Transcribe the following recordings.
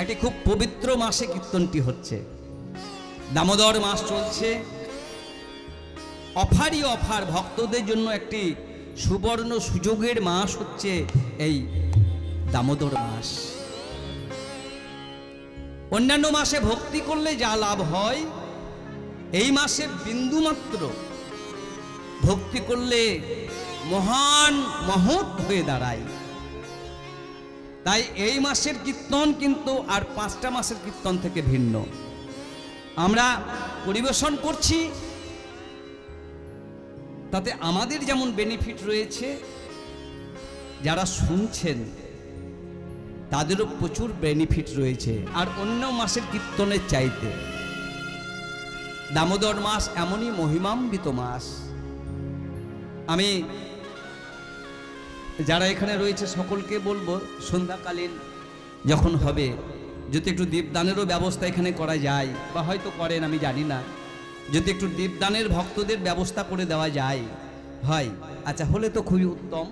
একটি খুব পবিত্র মাসে কীর্তনটি হচ্ছে। দামোদর মাস চলছে, অফারই অফার, ভক্তদের জন্য একটি সুবর্ণ সুযোগের মাস হচ্ছে এই দামোদর মাস। অন্যান্য মাসে ভক্তি করলে যা লাভ হয়, এই মাসে বিন্দুমাত্র ভক্তি করলে মহান মহৎ হয়ে দাঁড়ায়। তাই এই মাসের কীর্তন কিন্তু আর 5টা মাসের কীর্তন থেকে ভিন্ন। আমরা পরিবেশন করছি, তাতে আমাদের যেমন বেনিফিট রয়েছে, যারা শুনছেন তাদেরও প্রচুর বেনিফিট রয়েছে। আর অন্য মাসের কীর্তনের চাইতে দামোদর মাস এমনই মহিমান্বিত মাস। আমি যারা এখানে রয়েছে সকলকে বলবো, সন্ধ্যাকালীন যখন হবে যদি একটু দীপদানেরও ব্যবস্থা এখানে করা যায়, বা হয়তো করেন আমি জানি না, যদি একটু দীপদানের ভক্তদের ব্যবস্থা করে দেওয়া যায় হয়, আচ্ছা হলে তো খুবই উত্তম।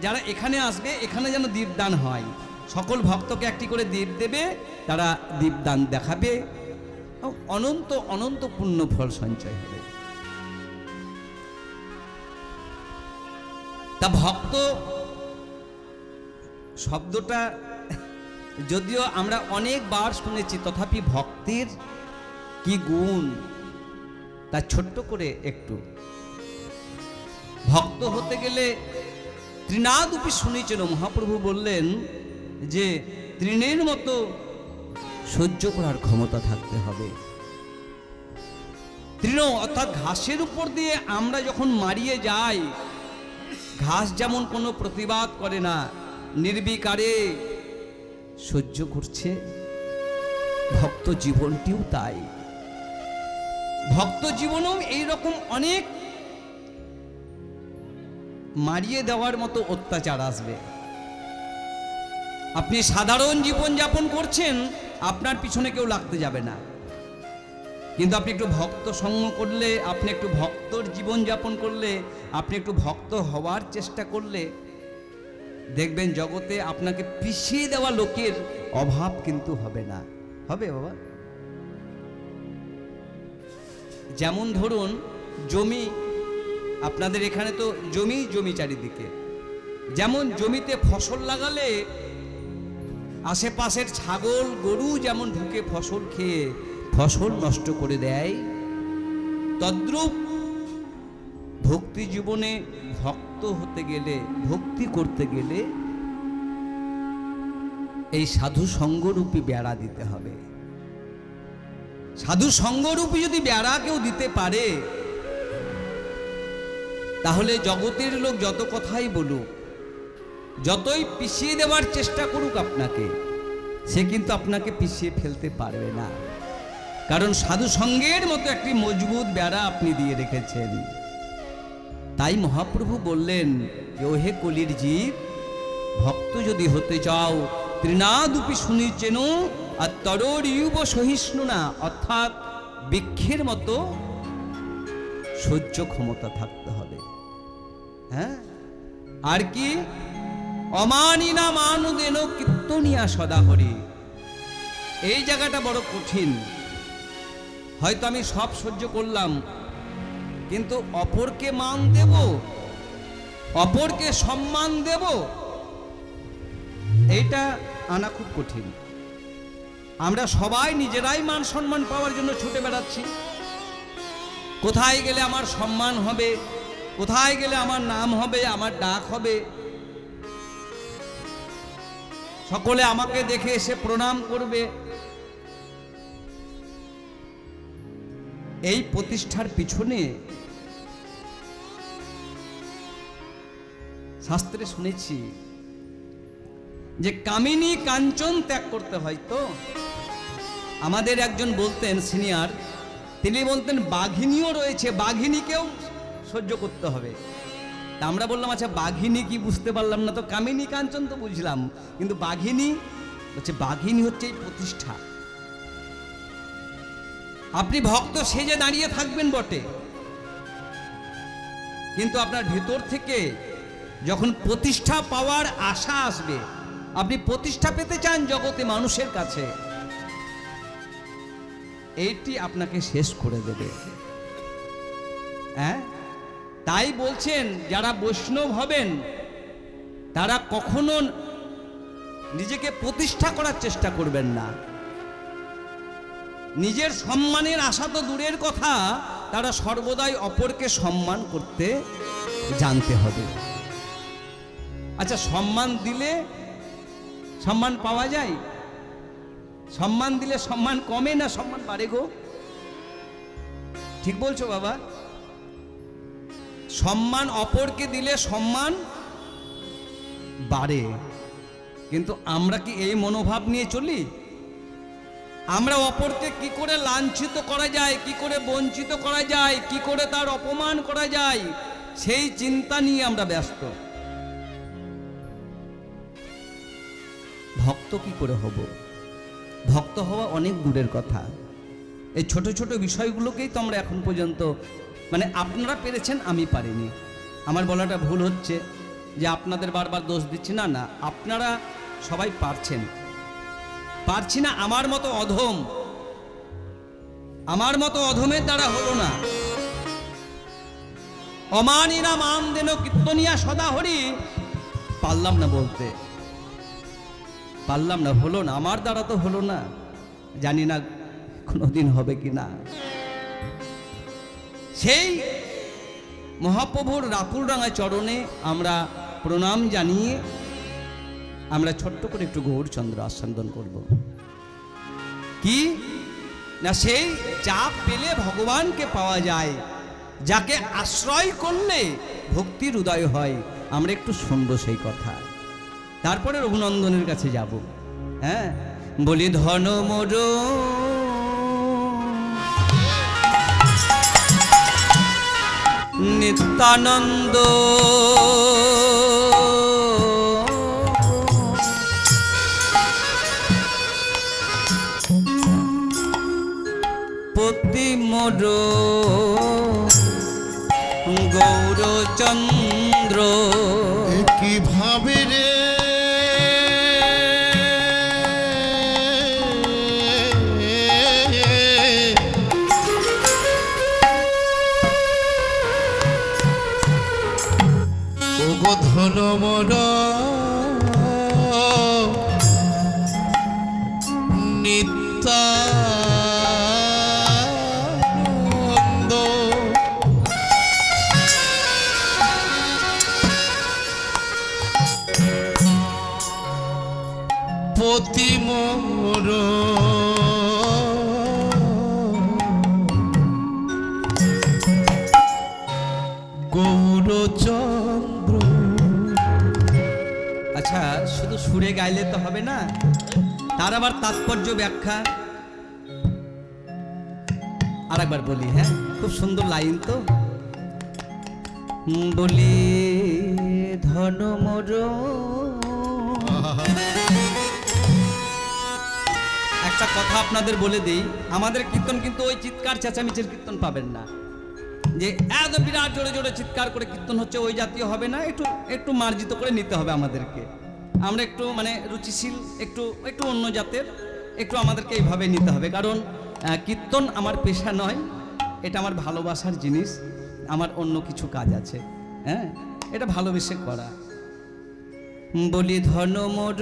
যারা এখানে আসবে এখানে যেন দীপদান হয়, সকল ভক্তকে একটি করে দীপ দেবে, তারা দীপদান দেখাবে, অনন্ত অনন্ত পুণ্য ফল সঞ্চয় হবে। তা ভক্ত শব্দটা যদিও আমরা অনেকবার শুনেছি, তথাপি ভক্তির কি গুণ তা ছোট্ট করে একটু। ভক্ত হতে গেলে তৃণাদুপি শুনেছেন, মহাপ্রভু বললেন যে তৃণের মতো সহ্য করার ক্ষমতা থাকতে হবে। তৃণ অর্থাৎ ঘাসের উপর দিয়ে আমরা যখন মারিয়ে যাই, ঘাস যেমন কোনো প্রতিবাদ করে না, নির্বিকারে সহ্য করছে, ভক্ত জীবনটিও তাই। ভক্ত জীবনেও এইরকম অনেক মারিয়ে দেওয়ার মতো অত্যাচার আসবে। আপনি সাধারণ জীবন যাপন করছেন, আপনার পিছনে কেউ লাগতে যাবে না, কিন্তু আপনি একটু ভক্ত সঙ্গ করলে, আপনি একটু ভক্তর জীবন যাপন করলে, আপনি একটু ভক্ত হওয়ার চেষ্টা করলে দেখবেন জগতে আপনাকে পিছিয়ে দেওয়া লোকের অভাব কিন্তু হবে না। হবে বাবা? যেমন ধরুন জমি, আপনাদের এখানে তো জমি চারিদিকে, যেমন জমিতে ফসল লাগালে আশেপাশের ছাগল গরু যেমন ঢুকে ফসল খেয়ে ফসল নষ্ট করে দেয়, তদ্রূপ ভক্তি জীবনে ভক্ত হতে গেলে, ভক্তি করতে গেলে এই সাধু সঙ্গরূপী বেড়া দিতে হবে। সাধু সঙ্গরূপী যদি বেড়া কেউ দিতে পারে, তাহলে জগতের লোক যত কথাই বলুক, যতই পিছিয়ে দেওয়ার চেষ্টা করুক আপনাকে, সে কিন্তু আপনাকে পিছিয়ে ফেলতে পারবে না। কারণ সাধু সঙ্গের মতো একটি মজবুত বেড়া আপনি দিয়ে রেখেছেন। তাই মহাপ্রভু বললেন যে ওহে কলির জীব, ভক্ত যদি হতে চাও তৃণাদুপি শুনিছেন আর তরর ইউব সহিষ্ণু না, অর্থাৎ বৃক্ষের মতো সহ্য ক্ষমতা থাকতে হবে। হ্যাঁ, আর কি অমানিনা মানুদেন কীর্তনিয়া সদা হরি। এই জায়গাটা বড় কঠিন। হয়তো আমি সব সহ্য করলাম, কিন্তু অপরকে মান দেব, অপরকে সম্মান দেব, এইটা আনা খুব কঠিন। আমরা সবাই নিজেরাই মান সম্মান পাওয়ার জন্য ছুটে বেড়াচ্ছি। কোথায় গেলে আমার সম্মান হবে, কোথায় গেলে আমার নাম হবে, আমার ডাক হবে, সকলে আমাকে দেখে এসে প্রণাম করবে। এই প্রতিষ্ঠার পিছনে শাস্ত্রে শুনেছি যে কামিনী কাঞ্চন ত্যাগ করতে হয়। তো আমাদের একজন বলতেন সিনিয়র, তিনি বলতেন বাঘিনীও রয়েছে, বাঘিনীকেও সহ্য করতে হবে। তা আমরা বললাম আচ্ছা বাঘিনী কি বুঝতে পারলাম না, তো কামিনী কাঞ্চন তো বুঝলাম, কিন্তু বাঘিনী হচ্ছে, বাঘিনী হচ্ছে এই প্রতিষ্ঠা। আপনি ভক্ত সেজে দাঁড়িয়ে থাকবেন বটে, কিন্তু আপনার ভেতর থেকে যখন প্রতিষ্ঠা পাওয়ার আশা আসবে, আপনি প্রতিষ্ঠা পেতে চান জগতে মানুষের কাছে, এইটি আপনাকে শেষ করে দেবে। হ্যাঁ, তাই বলছেন যারা বৈষ্ণব হবেন তারা কখনো নিজেকে প্রতিষ্ঠা করার চেষ্টা করবেন না। নিজের সম্মানের আশা তো দূরের কথা, তারা সর্বদাই অপরকে সম্মান করতে জানতে হবে। আচ্ছা, সম্মান দিলে সম্মান পাওয়া যায়? সম্মান দিলে সম্মান কমে না সম্মান বাড়ে গো? ঠিক বলছো বাবা? সম্মান অপরকে দিলে সম্মান বাড়ে, কিন্তু আমরা কি এই মনোভাব নিয়ে চলি? আমরা অপরকে কি করে লাঞ্ছিত করা যায়, কি করে বঞ্চিত করা যায়, কি করে তার অপমান করা যায়, সেই চিন্তা নিয়ে আমরা ব্যস্ত। ভক্ত কি করে হব? ভক্ত হওয়া অনেক দূরের কথা। এই ছোট ছোট বিষয়গুলোকেই তো আমরা এখন পর্যন্ত মানে আপনারা পেরেছেন, আমি পারিনি। আমার বলাটা ভুল হচ্ছে যে আপনাদের বারবার দোষ দিচ্ছি, না না, আপনারা সবাই পারছেন। পারছি না আমার মতো অধম, আমার মতো অধমের দ্বারা হলো না। অমানিনা মান দেন কীর্তনিয়া সদা হরি, পারলাম না বলতে, পারলাম না, হলো না, আমার দ্বারা তো হলো না। জানি না কোনোদিন হবে কি না। সেই মহাপ্রভুর রাতুলরাঙা চরণে আমরা প্রণাম জানিয়ে আমরা ছোট্ট করে একটু গৌরচন্দ্র আস্বাদন করব। কি না, সেই যা পেলে ভগবানকে পাওয়া যায়, যাকে আশ্রয় করলে ভক্তির উদয় হয়, আমরা একটু শুনবো সেই কথা, তারপরে রঘুনন্দনের কাছে যাব। হ্যাঁ, বলি ধন মোর নিত্যানন্দ, পতি মোর গৌরচন্দ্র। কিভাবে রে ওগো ধন মোর নিত্যানন্দ, পতি মোর গৌরচন্দ্র। আচ্ছা, শুধু সুরে গাইলে তো হবে না, তার আবার তাৎপর্য ব্যাখ্যা। আর একবার বলি, হ্যাঁ, খুব সুন্দর লাইন তো। বলি ধন মোর, একটা কথা আপনাদের বলে দিই, আমাদের কীর্তন কিন্তু ওই চিৎকার চেঁচামেচির কীর্তন পাবেন না, যে একদম বিরাট জোরে জোরে চিৎকার করে কীর্তন হচ্ছে, ওই জাতীয় হবে না। একটু একটু মার্জিত করে নিতে হবে আমাদেরকে। আমরা একটু মানে রুচিশীল, একটু একটু অন্য জাতের, একটু আমাদেরকে এইভাবে নিতে হবে। কারণ কীর্তন আমার পেশা নয়, এটা আমার ভালোবাসার জিনিস, আমার অন্য কিছু কাজ আছে। হ্যাঁ, এটা ভালোবেসে করা। বলি ধন মোর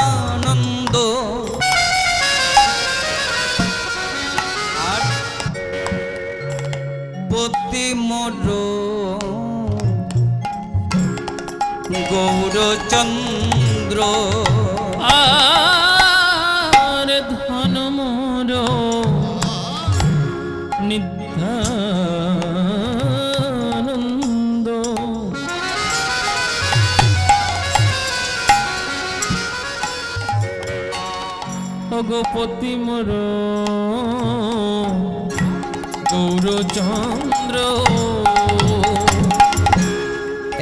নিত্যানন্দ, আর পতি মোর গৌরচন্দ্র। আর ধন মোর নিত্যানন্দ, অগপতি মোর গৌরচন্দ্র।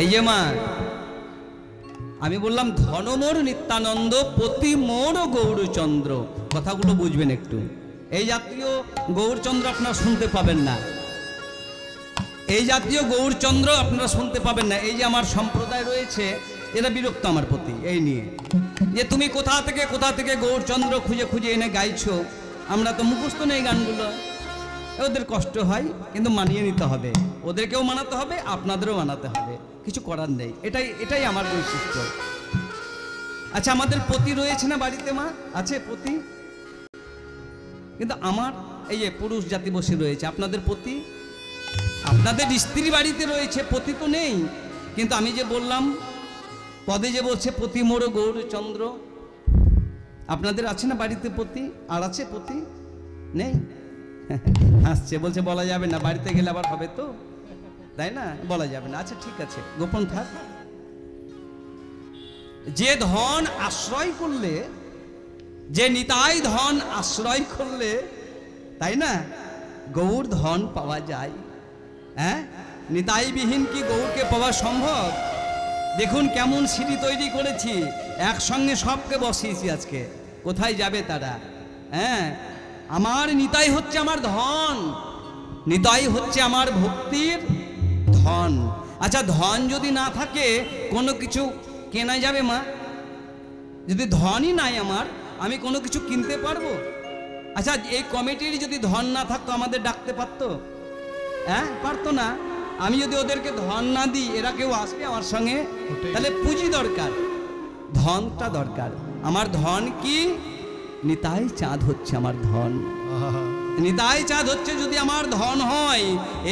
এই যে মা, আমি বললাম ধন মোর নিত্যানন্দ, পতি মোর গৌরচন্দ্র, কথাগুলো বুঝবেন একটু। এই জাতীয় গৌরচন্দ্র আপনারা শুনতে পাবেন না। এই জাতীয় গৌরচন্দ্র আপনারা শুনতে পাবেন না। এই যে আমার সম্প্রদায় রয়েছে, এরা বিরক্ত আমার প্রতি এই নিয়ে, যে তুমি কোথা থেকে গৌরচন্দ্র খুঁজে খুঁজে এনে গাইছো, আমরা তো মুখস্থ নেই গানগুলো। ওদের কষ্ট হয়, কিন্তু মানিয়ে নিতে হবে, ওদেরকেও মানাতে হবে, আপনাদেরও মানাতে হবে, কিছু করার নেই। এটাই আমার বৈশিষ্ট্য। আচ্ছা, আমাদের পতি রয়েছে না বাড়িতে? মা আছে পতি, কিন্তু আমার এই যে পুরুষ জাতি বসে রয়েছে। আপনাদের পতি, আপনাদের স্ত্রী বাড়িতে রয়েছে, পতি তো নেই। কিন্তু আমি যে বললাম পদে যে বলছে পতি মোর গৌরচন্দ্র, আপনাদের আছে না বাড়িতে পতি? আর আছে পতি? নেই? হাসছে, বলছে বলা যাবে না, বাড়িতে গেলে আবার হবে তো, তাই না? বলা যাবে না। আচ্ছা ঠিক আছে, গোপন থাক। যে ধন আশ্রয় করলে, যে নিতাই ধন আশ্রয় করলে, তাই না, গৌর ধন পাওয়া যায়। হ্যাঁ, নিতাই বিহীন কি গৌরকে পাওয়া সম্ভব? দেখুন কেমন সিঁড়ি তৈরি করেছি, একসঙ্গে সবকে বসিয়েছি। আজকে কোথায় যাবে তারা? হ্যাঁ, আমার নিতাই হচ্ছে আমার ধন, নিতাই হচ্ছে আমার ভক্তির ধন। আচ্ছা, ধন যদি না থাকে কোনো কিছু কেনা যাবে মা? যদি ধনই নাই আমার, আমি কোনো কিছু কিনতে পারবো? আচ্ছা, এই কমিটির যদি ধন না থাকতো আমাদের ডাকতে পারতো? হ্যাঁ, পারতো না। আমি যদি ওদেরকে ধন না দিই, এরা কেউ আসবে আমার সঙ্গে? তাহলে পুঁজি দরকার, ধনটা দরকার। আমার ধন কি? নিতাই চাঁদ হচ্ছে আমার ধন। নিতাই চাঁদ হচ্ছে যদি আমার ধন হয়,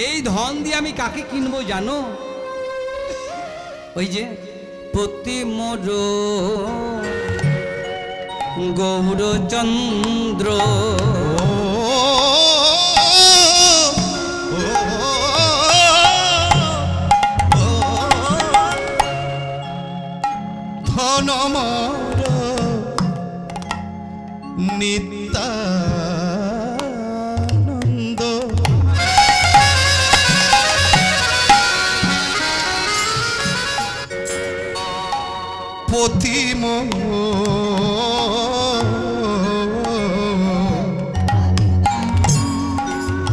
এই ধন দিয়ে আমি কাকে কিনবো জানো? ওই যে পতি মোর গৌরচন্দ্র, ধন মোর নিত্যানন্দ, পতি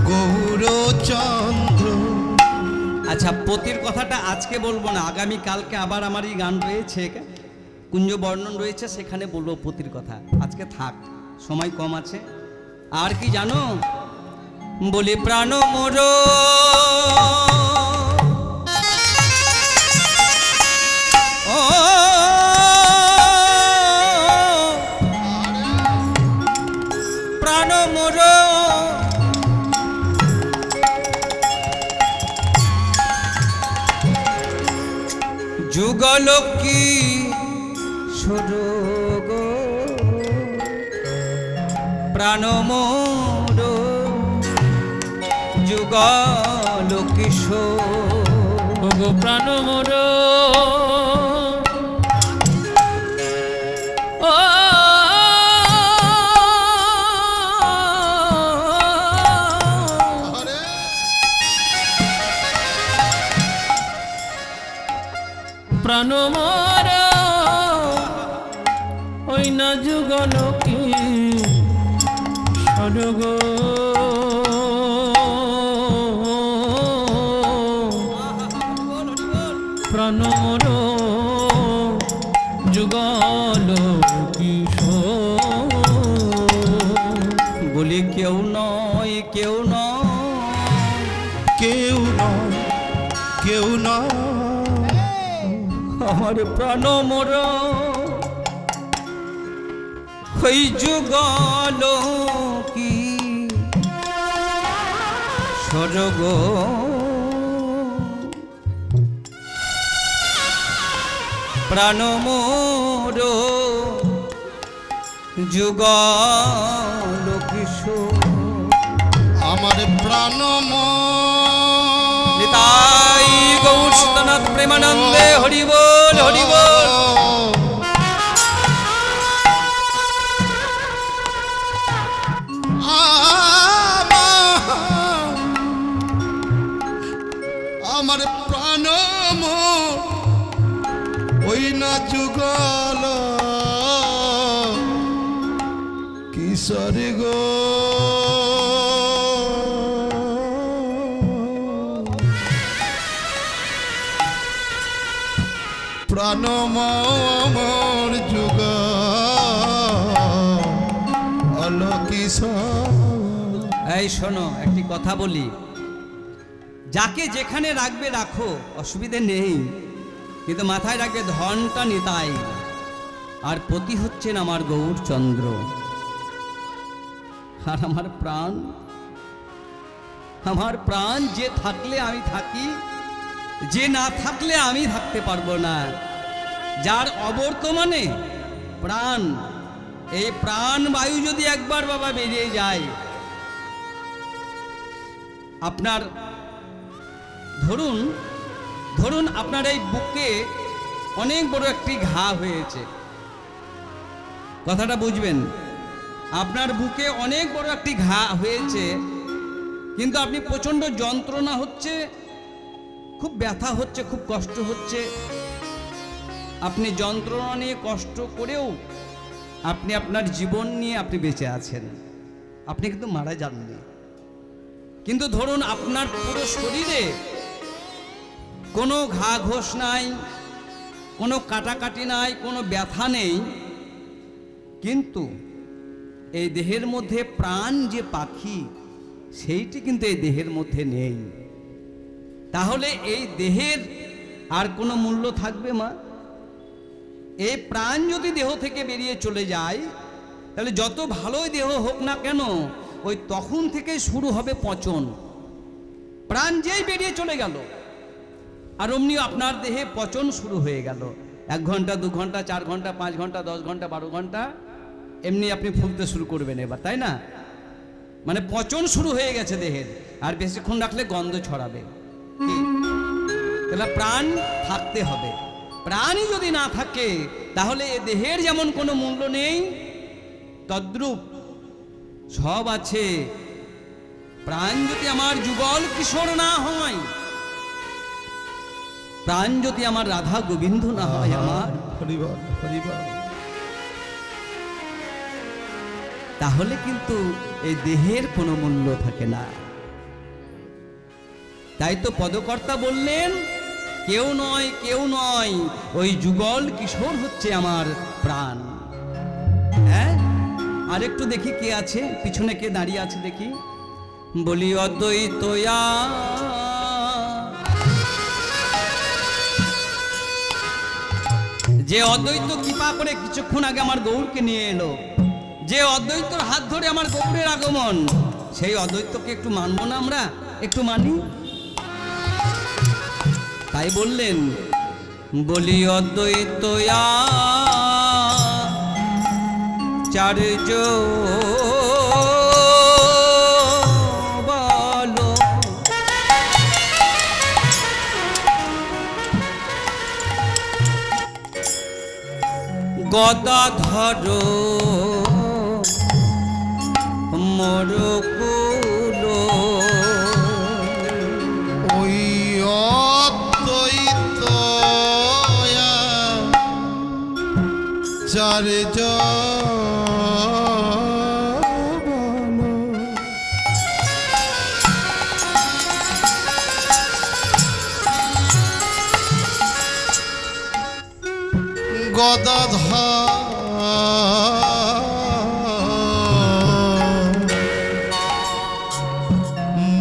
গৌরচন্দ্র। আচ্ছা, পতির কথাটা আজকে বলবো না, আগামী কালকে আবার আমার এই গান রয়েছে, কুঞ্জ বর্ণন রয়েছে, সেখানে বলবো পতির কথা। আজকে থাক, সময় কম আছে। আর কি জানো? বলি প্রাণ মোর ও প্রাণ মোর যুগল কি সরগ, প্রাণ মোর যুগল কিশোর, ওগো প্রাণ মোর ও প্রাণ মোর ওই না যুগল কি সরগ, প্রাণ মোর যুগল কিশোর। বলি কেউ নয়, কেউ নয়, কেউ নয়, কেউ নয়, আমার প্রাণ মোর ওই যুগল কি সরগ, প্রাণ মোর যুগল কিশোর। আমার প্রাণ নিতাই গৌর সীতানাথ প্রেমানন্দে হরি বল, হরি বল। আমার প্রাণ ওই না যুগল কিশোর গো, প্রাণ মোর যুগল কিশোর। এই শোনো, একটি কথা বলি, যাকে যেখানে রাখবে রাখো, অসুবিধে নেই, কিন্তু মাথায় রাখবে ধনটা নিতাই, আর পতি হচ্ছেন আমার গৌরচন্দ্র। আর আমার প্রাণ যে থাকলে আমি থাকি, যে না থাকলে আমি থাকতে পারবো না। যার অবর্তমানে প্রাণ, এই প্রাণ বায়ু যদি একবার বাবা বেরিয়ে যায়, আপনার ধরুন আপনার এই বুকে অনেক বড় একটি ঘা হয়েছে, কথাটা বুঝবেন, আপনার বুকে অনেক বড় একটি ঘা হয়েছে, কিন্তু আপনি প্রচণ্ড যন্ত্রণা হচ্ছে, খুব ব্যথা হচ্ছে, খুব কষ্ট হচ্ছে। আপনি যন্ত্রণা নিয়ে কষ্ট করেও আপনি আপনার জীবন নিয়ে আপনি বেঁচে আছেন, আপনি কিন্তু মারা যাননি। কিন্তু ধরুন আপনার পুরো শরীরে কোনো ঘা ঘোষ নাই, কোনো কাটাকাটি নাই, কোনো ব্যথা নেই, কিন্তু এই দেহের মধ্যে প্রাণ যে পাখি, সেইটি কিন্তু এই দেহের মধ্যে নেই। তাহলে এই দেহের আর কোনো মূল্য থাকবে মা? এই প্রাণ যদি দেহ থেকে বেরিয়ে চলে যায়, তাহলে যত ভালোই দেহ হোক না কেন, ওই তখন থেকে শুরু হবে পচন। প্রাণ যেই বেরিয়ে চলে গেল, আর অমনি আপনার দেহে পচন শুরু হয়ে গেল। 1 ঘন্টা 2 ঘন্টা 4 ঘন্টা 5 ঘন্টা 10 ঘন্টা 12 ঘন্টা এমনি আপনি ফুলতে শুরু করবেন এবার, তাই না? মানে পচন শুরু হয়ে গেছে দেহের, আর বেশিক্ষণ রাখলে গন্ধ ছড়াবে। তাহলে প্রাণ থাকতে হবে। প্রাণই যদি না থাকে, তাহলে এ দেহের যেমন কোনো মূল্য নেই, তদ্রূপ সব আছে। প্রাণ যদি আমার যুগল কিশোর না হয়, প্রাণ যদি আমার রাধা গোবিন্দ না হয়, আমার হরিবল হরিবল, তাহলে কিন্তু এই দেহের কোনো মূল্য থাকে না। তাই তো পদকর্তা বললেন, কেউ নয়, ওই যুগল কিশোর হচ্ছে আমার প্রাণ। হ্যাঁ, আর একটু দেখি কে আছে পিছনে, কে দাঁড়িয়ে আছে দেখি। বলি অদ্বৈতয়া, যে অদ্বৈত কৃপা করে কিছুক্ষণ আগে আমার গৌরকে নিয়ে এলো, যে অদ্বৈতর হাত ধরে আমার গৌরের আগমন, সেই অদ্বৈতকে একটু মানবো না আমরা? একটু মানি। তাই বললেন, বলি অদ্বৈতয়া চার্য বলো, গদাধর মোর কুল, ওই অদ্বৈত চার্য গদাধর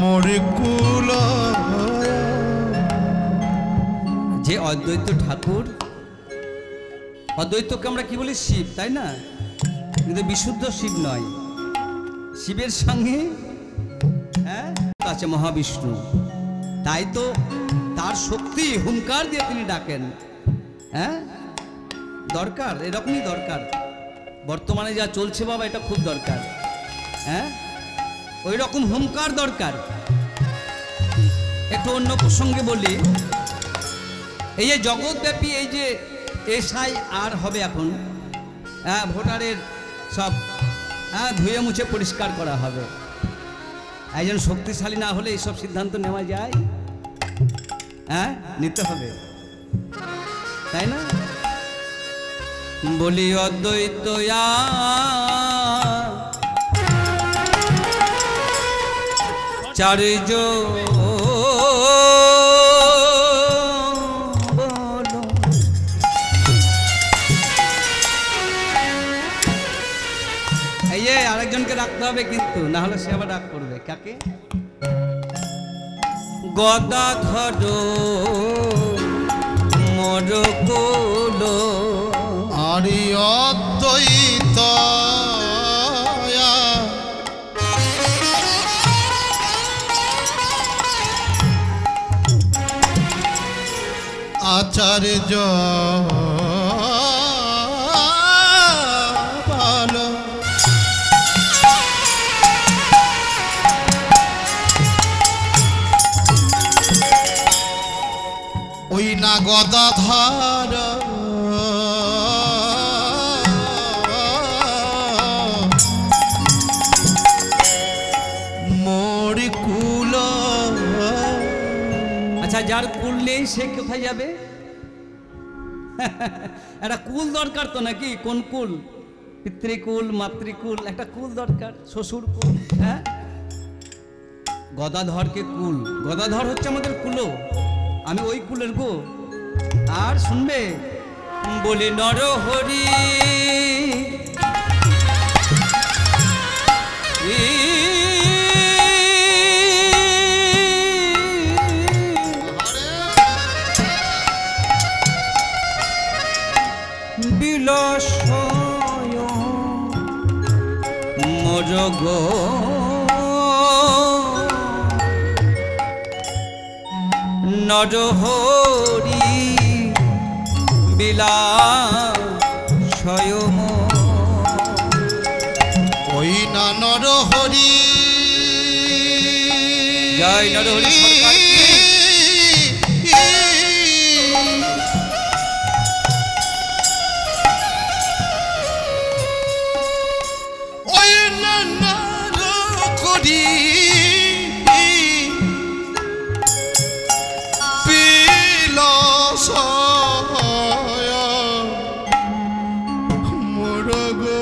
মোর কুল। যে অদ্বৈত ঠাকুর, অদ্বৈতকে আমরা কি বলি? শিব, তাই না? কিন্তু বিশুদ্ধ শিব নয়, শিবের সঙ্গে আছে মহাবিষ্ণু। তাই তো তার শক্তি হুঙ্কার দিয়ে তিনি ডাকেন। হ্যাঁ, দরকার, এরকমই দরকার। বর্তমানে যা চলছে বাবা, এটা খুব দরকার। হ্যাঁ, ওই রকম হুঙ্কার দরকার। একটু অন্য প্রসঙ্গে বলি, এই যে জগৎব্যাপী এই যে SIR হবে এখন, ভোটারের সব ধুয়ে মুছে পরিষ্কার করা হবে। একজন শক্তিশালী না হলে এইসব সিদ্ধান্ত নেওয়া যায়? নিতে হবে, তাই না? বলি অদ্বৈতয়া চার্য বলো, হবে কিন্তু, না হলে সে আবার রাগ করবে। কাকে? গদাধর মোর কুল আরি অদ্বৈত আচার্য ভালো ওই না গদাধর মোর কুল। আচ্ছা, যার কুল নেই সে কোথায় যাবে? একটা কুল দরকার তো নাকি? কোন কুল? পিতৃকুল, মাতৃকুল, একটা কুল দরকার, শ্বশুর কুল। হ্যাঁ, গদাধরকে কুল, গদাধর হচ্ছে আমাদের কুলো, আমি ওই কুলের গো। আর শুনবে, বলে নরহরি বিলসয় মোর গো নরহরি বিলাসয় ওই না নরহরি। জয় নরহরি সরকার কি? ওই না নরহরি বিলসয় মোর গো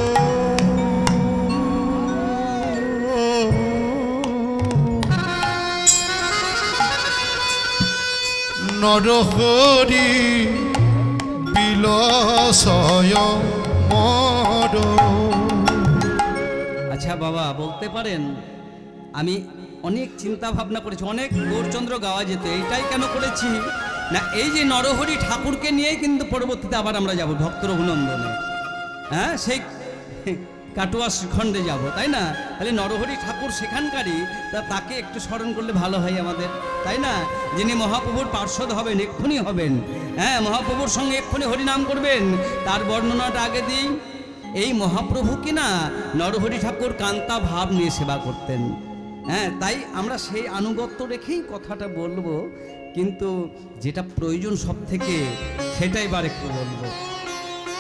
নরহরি বিলসয় মোর। আচ্ছা বাবা, বলতে পারেন আমি অনেক চিন্তা ভাবনা করেছি, অনেক গৌরচন্দ্র গাওয়া যেত, এইটাই কেন করেছি না, এই যে নরহরি ঠাকুরকে নিয়েই কিন্তু পরবর্তীতে আবার আমরা যাব ভক্ত রঘুনন্দনে। হ্যাঁ, সেই কাটোয়া শ্রীখণ্ডে যাব, তাই না? তাহলে নরহরি ঠাকুর সেখানকারই, তাকে একটু স্মরণ করলে ভালো হয় আমাদের, তাই না? যিনি মহাপ্রভুর পার্ষদ হবেন, এক্ষুনি হবেন। হ্যাঁ, মহাপ্রভুর সঙ্গে এক্ষুনি হরিনাম করবেন। তার বর্ণনাটা আগে দিই। এই মহাপ্রভু কিনা নরহরি ঠাকুর কান্তা ভাব নিয়ে সেবা করতেন। হ্যাঁ, তাই আমরা সেই আনুগত্য রেখেই কথাটা বলবো, কিন্তু যেটা প্রয়োজন সব থেকে সেটাই এবার একটু বলবো।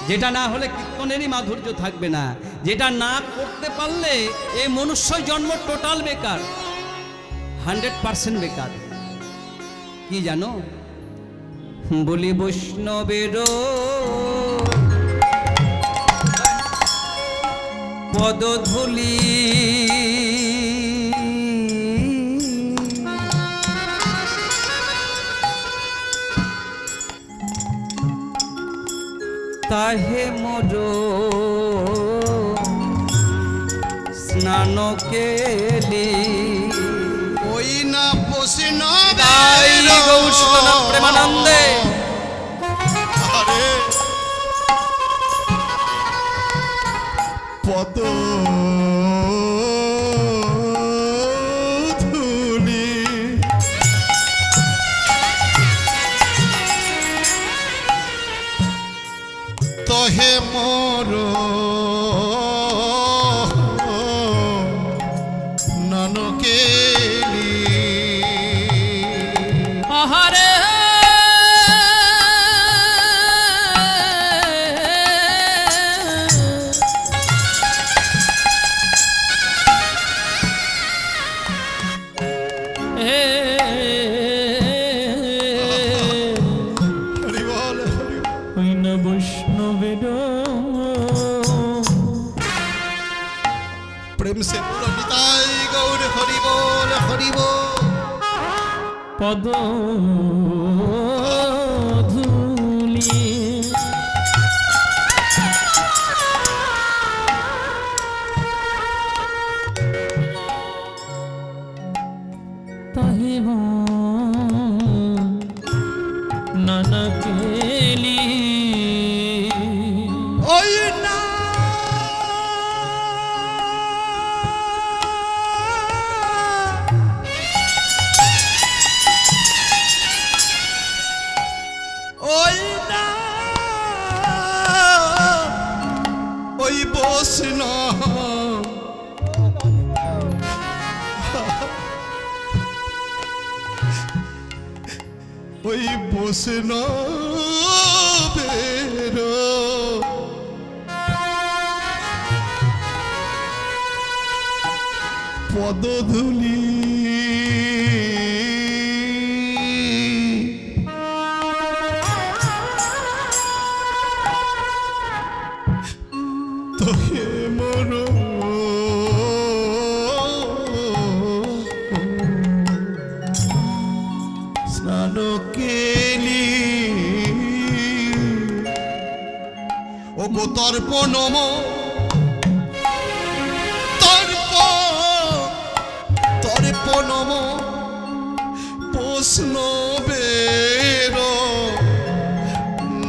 যেটা না হলে কীর্তনেরই মাধুর্য থাকবে না, যেটা না করতে পারলে এই মনুষ্য জন্ম টোটাল বেকার, 100% বেকার। কি জানো? বলি বৈষ্ণবের পদধূলি তাহে মোর স্নান কেলি। ওই না প্রশ্ন তাই গৌষ্ণনা প্রেমানন্দে আরে পদ ধুলি তহে মোর নানকেলি। আহারে হরি বল হরি বল। ওই না বৈষ্ণবের প্রেম সে পুরো নিতাই গৌর হরি বল হরি বল। পদ ধুলি স্নান কেলি ওই না ওই না ওই বসন ওই বসন বেরো পদধূলি তোহে মর স্নান কেলি ও গো তর্পণম তর্পণম প্রশ্ন বেরো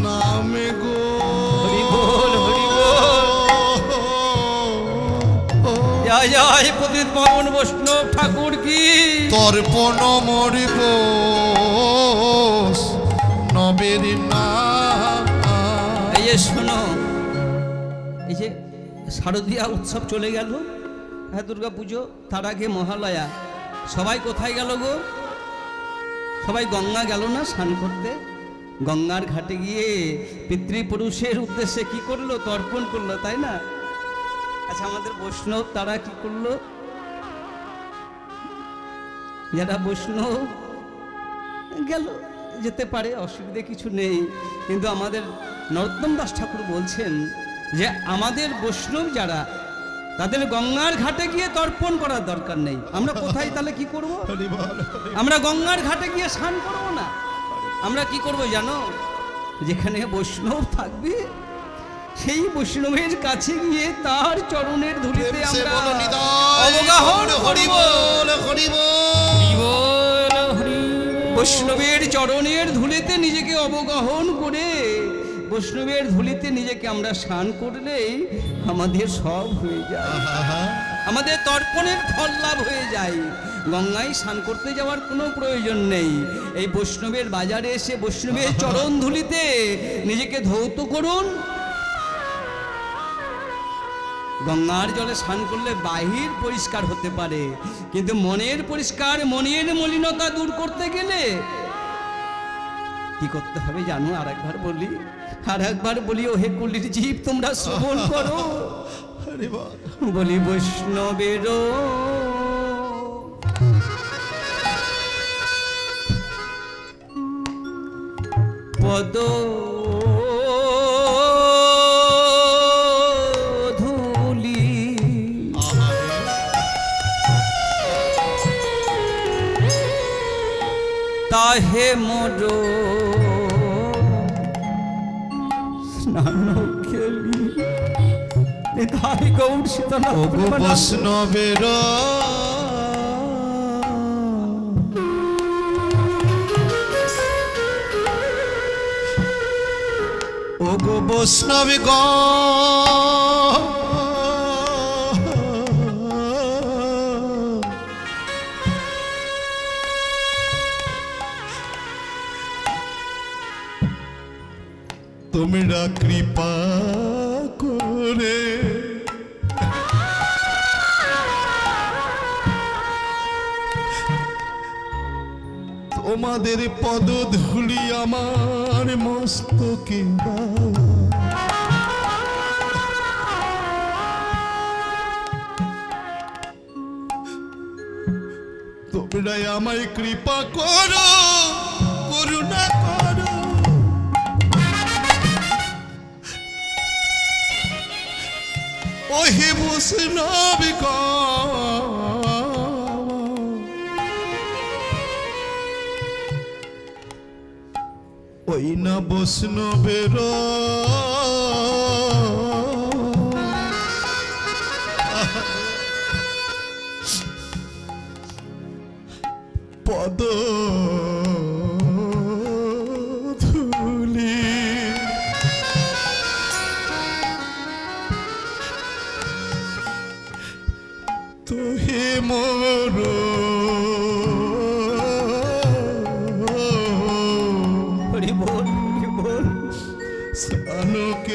নামে গো হরি বল, হরি জয় জয় পতিত পাবন বৈষ্ণব ঠাকুর কি তর্পণ মরিব নবের নাম। এই যে শোনো, এই যে শারদীয়া উৎসব চলে গেল, হ্যাঁ দুর্গা পুজো, তার আগে মহালয়া, সবাই কোথায় গেল গো? সবাই গঙ্গা গেল না স্নান করতে? গঙ্গার ঘাটে গিয়ে পিতৃপুরুষের উদ্দেশ্যে কি করলো? তর্পণ করলো, তাই না? আচ্ছা, আমাদের বৈষ্ণব তারা কি করলো? যারা বৈষ্ণব গেল, যেতে পারে, অসুবিধে কিছু নেই, কিন্তু আমাদের নরোত্তম দাস ঠাকুর বলছেন যে আমাদের বৈষ্ণব যারা, তাদের গঙ্গার ঘাটে গিয়ে তর্পণ করার দরকার নেই। আমরা কোথায় তাহলে কি করব? আমরা গঙ্গার ঘাটে গিয়ে স্নান করব না, আমরা কি করব জানো? যেখানে বৈষ্ণব থাকবে সেই বৈষ্ণবের কাছে গিয়ে তার চরণের ধুলিতে আমরা অবগাহন করব। বৈষ্ণবের চরণের ধুলিতে নিজেকে অবগাহন করে, বৈষ্ণবের ধুলিতে নিজেকে আমরা স্নান করলেই আমাদের সব হয়ে যায়, আমাদের তর্পণের ফল লাভ হয়ে যায়। গঙ্গায় স্নান করতে যাওয়ার কোনো প্রয়োজন নেই। এই বৈষ্ণবের বাজারে এসে বৈষ্ণবের চরণ ধুলিতে নিজেকে ধৌত করুন। গঙ্গার জলে স্নান করলে বাহির পরিষ্কার হতে পারে, কিন্তু মনের পরিষ্কার, মনের মলিনতা দূর করতে গেলে কি করতে হবে জানো? আর একবার বলি, ও হে কুলির জীব, তোমরা শ্রবণ করো। বলি বৈষ্ণবের পদ ধুলি তাহে মোর স্নান খেলি। তাই গৌর সীতানাথ বৈষ্ণবের ও গো বৈষ্ণব গ তোমরা কৃপা করে তোমাদের পদধূলি আমার মস্তকে দাও। তোমরা আমায় কৃপা করো, করুণা করো। ওহে বৈষ্ণব ওই না বৈষ্ণবের পদ ধুলি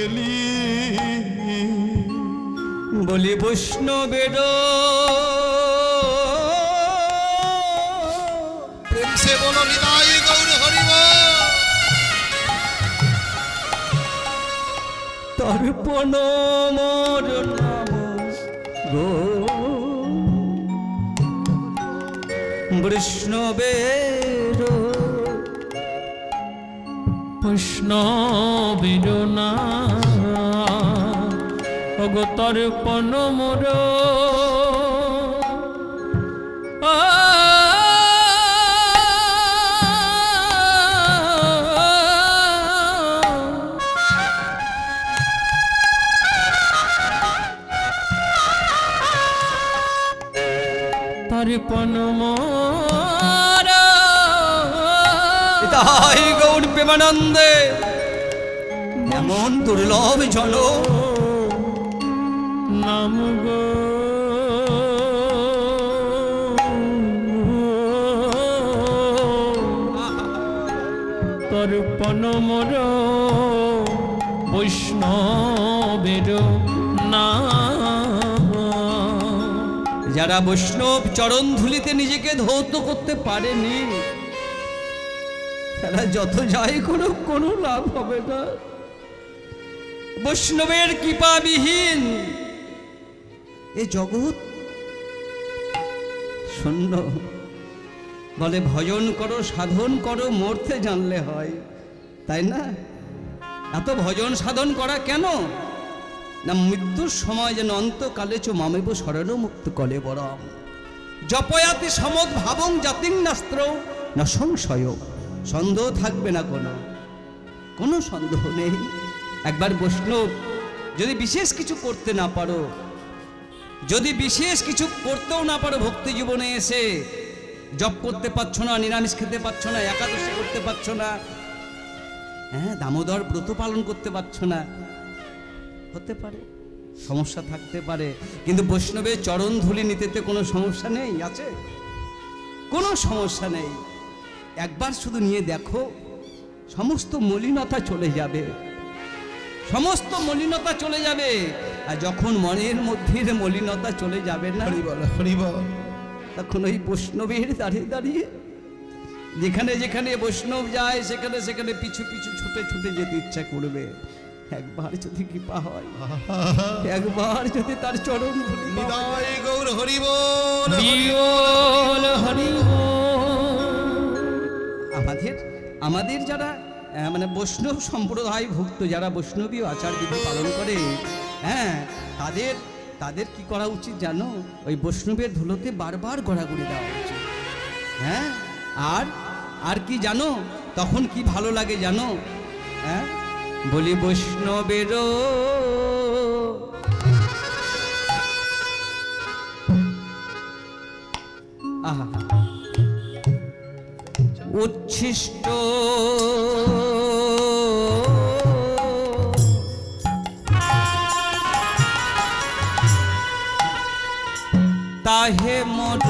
চাহেলি বলি বৈষ্ণবের প্রেম সে বলো নিতাই গৌর হরিব তর্পণ মোর নাম গো বৈষ্ণবের বৈষ্ণবের নাম অগতর্পণ মোর তর্পণ মোর তাই গৌর প্রেমানন্দে এমন দুর্লভ জন নাম গো তর্পণ মোর বৈষ্ণবের নাম যারা বৈষ্ণব চরণ ধুলিতে নিজেকে ধৌত করতে পারেনি তারা যত যাই করুক কোনো লাভ হবে না। বৈষ্ণবের কৃপাবিহীন এ জগৎ শূন্য। বলে ভজন করো সাধন করো মরতে জানলে হয়, তাই না? এত ভজন সাধন করা কেন না মৃত্যুর সময় যেন অন্তকালে চ মামেব শরণ মুক্ত কলে বরম জপয়াতি সমদ ভাবং জাতিং নাস্ত্র না সংশয়। সন্দেহ থাকবে না, কোনো সন্দেহ নেই। একবার বৈষ্ণব যদি বিশেষ কিছু করতে না পারো, যদি বিশেষ কিছু করতেও না পারো, ভক্তি জীবনে এসে জপ করতে পারছো না, নিরামিষ খেতে পারছো না, একাদশী করতে পারছো না, হ্যাঁ দামোদর ব্রত পালন করতে পারছো না, হতে পারে সমস্যা থাকতে পারে। কিন্তু বৈষ্ণবের চরণ ধুলি নিতে কোনো সমস্যা নেই, আছে কোনো সমস্যা নেই। একবার শুধু নিয়ে দেখো, সমস্ত মলিনতা চলে যাবে, সমস্ত মলিনতা চলে যাবে। আর যখন মনের মধ্যে মলিনতা চলে যাবে না, হরিব তখন ওই বৈষ্ণবের দাঁড়িয়ে দাঁড়িয়ে যেখানে যেখানে বৈষ্ণব যায় সেখানে সেখানে পিছু পিছু ছুটে ছুটে যেতে ইচ্ছা করবে। একবার যদি কৃপা হয়, একবার যদি তার চরণ ধুলি পাওয়া যায়। নিতাই গৌর হরিব বিয়ল হরি আমাদের যারা মানে বৈষ্ণব সম্প্রদায় ভুক্ত, যারা বৈষ্ণবীয় আচার বিধি পালন করে, হ্যাঁ তাদের কি করা উচিত জানো? ওই বৈষ্ণবের ধুলোতে বারবার গড়াগড়ি দেওয়া উচিত। হ্যাঁ আর কি জানো তখন কি ভালো লাগে জানো? হ্যাঁ বলি বৈষ্ণবেরও আহা উচ্ছিষ্ট তাহে মোর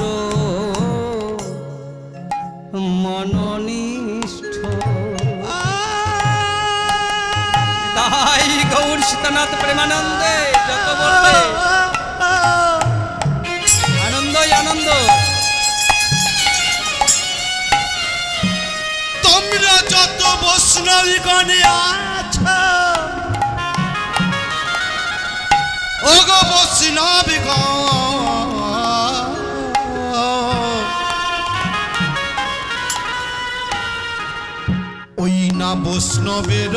মননিষ্ঠ। তাই গৌর সীতানাথ প্রেমানন্দে যত বলবে আনন্দই আনন্দ। তোমরা যত বৈষ্ণবী গণে আছো, ওগো বৈষ্ণবী ওই না বৈষ্ণবের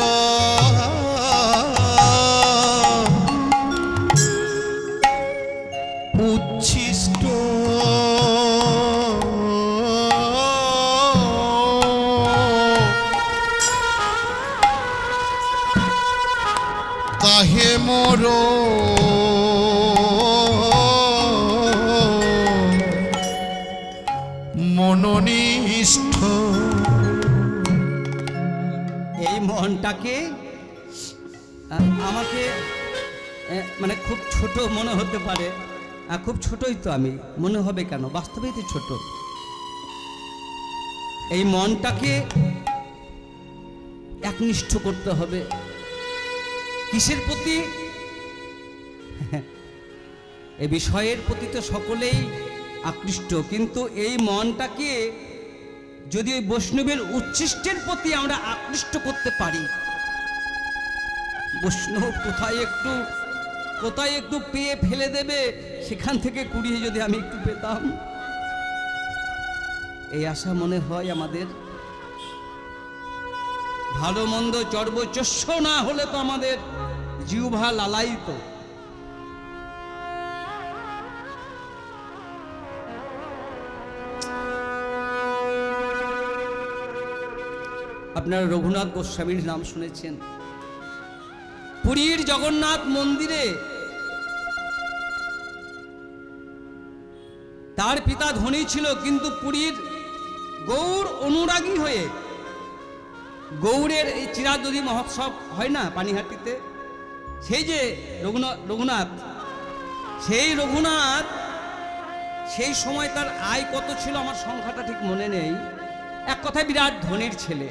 উচ্ছিষ্ট তাহে মোর মননিষ্ঠ। এই মনটাকে আমাকে মানে খুব ছোট মনে হতে পারে, খুব ছোটই তো আমি মনে হবে কেন, বাস্তবেই তো ছোট। এই মনটাকে একনিষ্ঠ করতে হবে, কিসের প্রতি? এ বিষয়ের প্রতি তো সকলেই আকৃষ্ট, কিন্তু এই মনটাকে যদি ওই বৈষ্ণবের উচ্ছিষ্টের প্রতি আমরা আকৃষ্ট করতে পারি, বৈষ্ণব কোথায় একটু পেয়ে ফেলে দেবে, সেখান থেকে কুড়িয়ে যদি আমি একটু পেতাম, এই আশা মনে হয় আমাদের। ভালো মন্দ চর্বচস্য না হলে তো আমাদের জিহ্বা লালায়িত। আপনারা রঘুনাথ গোস্বামীর নাম শুনেছেন। পুরীর জগন্নাথ মন্দিরে তার পিতা ধনী ছিল, কিন্তু পুরীর গৌর অনুরাগী হয়ে, গৌরের এই চিরাদুরি মহোৎসব হয় না পানিহাটিতে, সেই যে রঘুনাথ, সেই রঘুনাথ সেই সময় তার আয় কত ছিল আমার সংখ্যাটা ঠিক মনে নেই, এক কথায় বিরাট ধনীর ছেলে।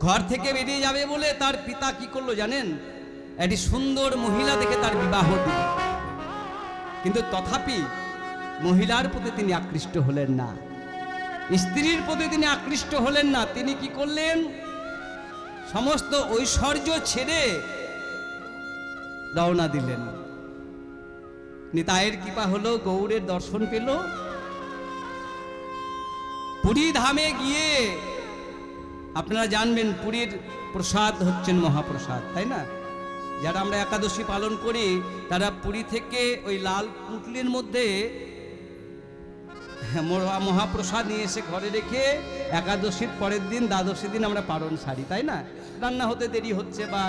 ঘর থেকে বেরিয়ে যাবে বলে তার পিতা কি করলো জানেন? একটি সুন্দর মহিলা দেখে তার বিবাহ দিল, কিন্তু তথাপি মহিলার প্রতি তিনি আকৃষ্ট হলেন না, স্ত্রীর প্রতি তিনি আকৃষ্ট হলেন না। তিনি কি করলেন? সমস্ত ঐশ্বর্য ছেড়ে রওনা দিলেন। নিতাইয়ের কৃপা হলো, গৌরের দর্শন পেল, পুরী ধামে গিয়ে আপনারা জানবেন পুরীর প্রসাদ হচ্ছেন মহাপ্রসাদ, তাই না? যারা আমরা একাদশী পালন করি তারা পুরী থেকে ওই লাল পুটলির মধ্যে মহাপ্রসাদ নিয়ে এসে ঘরে রেখে একাদশীর পরের দিন দ্বাদশী দিন আমরা পালন সারি, তাই না? রান্না হতে দেরি হচ্ছে বা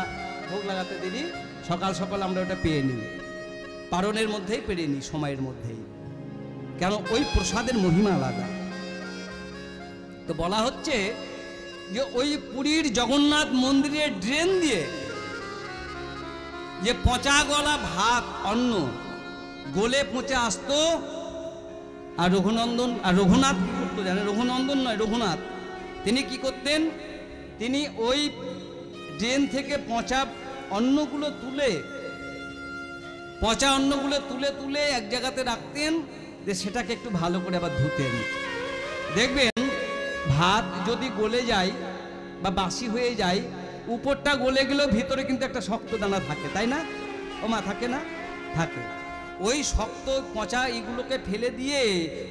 ভোগ লাগাতে দেরি, সকাল সকাল আমরা ওটা পেয়ে নিই, পালনের মধ্যেই পেরে নিই, সময়ের মধ্যেই। কেন? ওই প্রসাদের মহিমা আলাদা। তো বলা হচ্ছে যে ওই পুরীর জগন্নাথ মন্দিরের ড্রেন দিয়ে যে পচা গলা ভাত অন্ন গলে পচে আসতো, আর রঘুনাথ কি করতো জানেন? রঘুনন্দন নয়, রঘুনাথ। তিনি কি করতেন? তিনি ওই ড্রেন থেকে পচা অন্নগুলো তুলে তুলে এক জায়গাতে রাখতেন, যে সেটাকে একটু ভালো করে আবার ধুতেন। দেখবেন ভাত যদি গলে যায় বা বাসি হয়ে যায়, উপরটা গলে গেলেও ভিতরে কিন্তু একটা শক্ত দানা থাকে, তাই না? ও মা, থাকে না? থাকে। ওই শক্ত পচা এগুলোকে ফেলে দিয়ে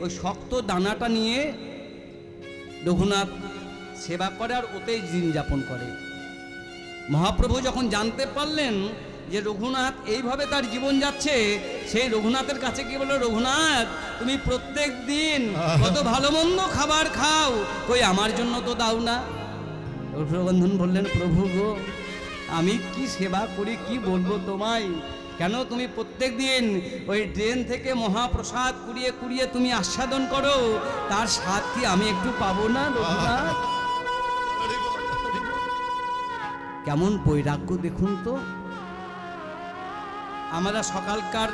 ওই শক্ত দানাটা নিয়ে রঘুনাথ সেবা করে আর ওতেই দিন যাপন করে। মহাপ্রভু যখন জানতে পারলেন যে রঘুনাথ এইভাবে তার জীবন যাচ্ছে, সেই রঘুনাথের কাছে কি বলল, রঘুনাথ তুমি প্রত্যেক দিন কত ভালো মন্দ খাবার খাও, কই আমার জন্য তো দাও না? রঘুনন্দন বললেন, প্রভু গো, আমি কি সেবা করি, কি বলবো তোমায়? কেন তুমি প্রত্যেক দিন ওই ড্রেন থেকে মহাপ্রসাদ কুড়িয়ে কুড়িয়ে তুমি আস্বাদন করো, তার স্বাদ কি আমি একটু পাবো না রঘুনাথ? কেমন বৈরাগ্য দেখুন তো। আমরা সকালকার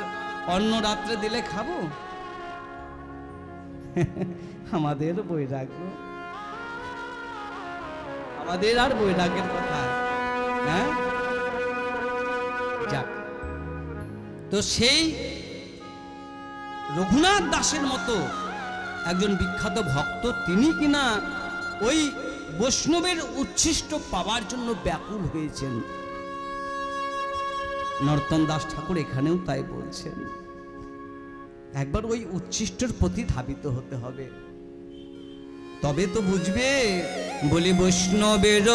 অন্ন রাত্রে দিলে খাবো? আমাদের বৈরাগ্য, আমাদের আর বৈরাগ্যের কথা। হ্যাঁ, যাক। তো সেই রঘুনাথ দাসের মতো একজন বিখ্যাত ভক্ত, তিনি কিনা ওই বৈষ্ণবের উচ্ছিষ্ট পাওয়ার জন্য ব্যাকুল হয়েছেন। নর্তন দাস ঠাকুর এখানেও তাই বলছেন, একবার ওই উচ্ছিষ্টের প্রতি ধাবিত হতে হবে, তবে তো বুঝবে। বলি বৈষ্ণবের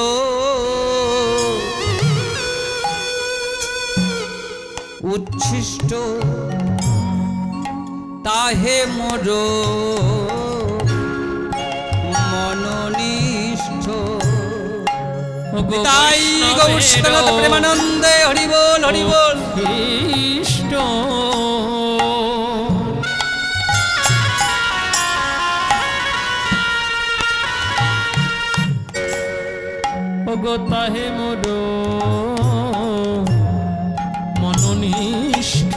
উচ্ছিষ্ট তাহে মোর মনোনিষ্ঠ। তাই গৌষ্ঠনাথ প্রেমানন্দে হরি বল, হরি বল। কৃষ্ণ ওগো তাহে মোর মনোনিষ্ঠ।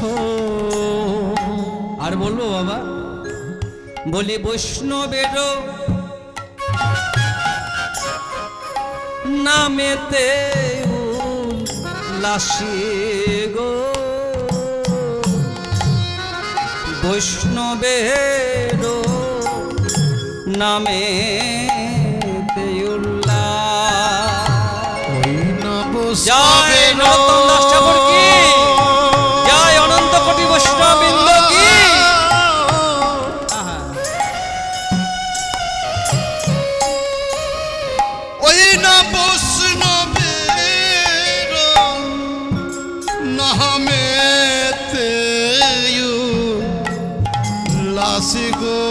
আর বলবো বাবা, বলি বৈষ্ণবের নামেতে লাসি গো বৈষ্ণবের নামে জয় নরোত্তম দাস ঠাকুর কি, জয় অনন্ত কোটি বৈষ্ণববৃন্দ কি। ওই না বৈষ্ণবের নামেতে লাসি গো